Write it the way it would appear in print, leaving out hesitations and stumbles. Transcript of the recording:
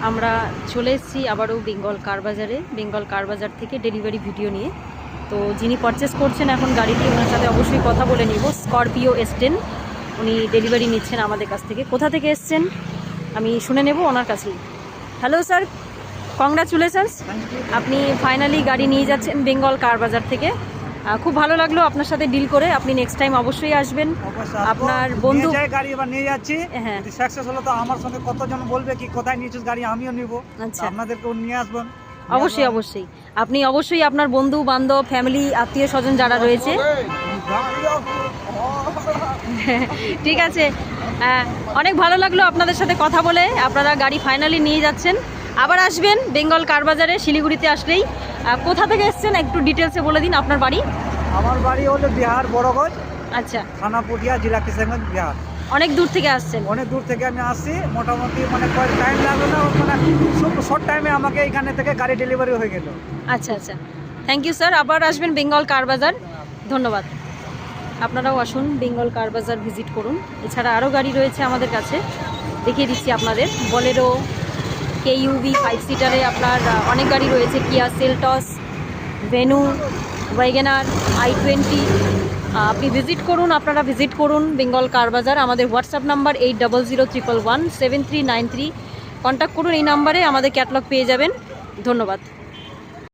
আমরা চলে এসেছি আবারও বেঙ্গল কার বাজারে। বেঙ্গল কার বাজার থেকে ডেলিভারি ভিডিও নিয়ে। তো যিনি পারচেস করছেন এখন গাড়িটি, ওনার সাথে অবশ্যই কথা বলে নিব। স্করপিও S10 উনি ডেলিভারি নিচ্ছেন আমাদের কাছ থেকে। কোথা থেকে এসছেন আমি শুনে নেব ওনার কাছেই। হ্যালো স্যার, কংগ্রাচুলেশনস, আপনি ফাইনালি গাড়ি নিয়ে যাচ্ছেন বেঙ্গল কার বাজার থেকে। খুব ভালো লাগলো আপনার সাথে ডিল করে। আপনি নেক্সট টাইম অবশ্যই আসবেন। আপনার বন্ধু গাড়ি এবার নিয়ে যাচ্ছি, হ্যাঁ সাকসেস হলো তো আমার সঙ্গে কতজন বলবে কি কোথায় নিয়েছিস গাড়ি, আমিও নিব। আচ্ছা, আপনাদেরকেও নিয়ে আসবেন। অবশ্যই অবশ্যই। আপনি অবশ্যই আপনার বন্ধু বান্ধব, ফ্যামিলি, আত্মীয় স্বজন যারা রয়েছে, ঠিক আছে। অনেক ভালো লাগলো আপনাদের সাথে কথা বলে। আপনারা গাড়ি ফাইনালি নিয়ে যাচ্ছেন, আবার আসবেন বেঙ্গল কার বাজারে শিলিগুড়িতে আসলেই। কোথা থেকে এসছেন একটু ডিটেলসে বলে দিন আপনার বাড়ি। আমার বাড়ি হলো বিহার, বড়গঞ্জ। আচ্ছা, থানা পুটিয়া, জেলা কিশোরগঞ্জ, বিহার। অনেক দূর থেকে আসছেন? অনেক দূর থেকে আমি আসছি, মোটামুটি মানে টাইম লাগলো না, মানে শর্ট টাইমে আমাকে এখানে থেকে গাড়ি ডেলিভারি হয়ে গেল। আচ্ছা আচ্ছা, থ্যাংক ইউ স্যার। আবার আসবেন বেঙ্গল কার বাজার। ধন্যবাদ। আপনারাও আসুন, বেঙ্গল কার বাজার ভিজিট করুন। এছাড়া আরও গাড়ি রয়েছে আমাদের কাছে, দেখিয়ে দিচ্ছি আপনাদের। বলেরো, KUV 5 সিটারে আপনার অনেক গাড়ি রয়েছে। কিয়া সেলটস, ভেনু, ওয়াগনার, i20। আপনি ভিজিট করুন, আপনারা ভিজিট করুন বেঙ্গল কার বাজার। আমাদের হোয়াটসঅ্যাপ নাম্বার 8001117393। কন্ট্যাক্ট করুন এই নাম্বারে, আমাদের ক্যাটালগ পেয়ে যাবেন। ধন্যবাদ।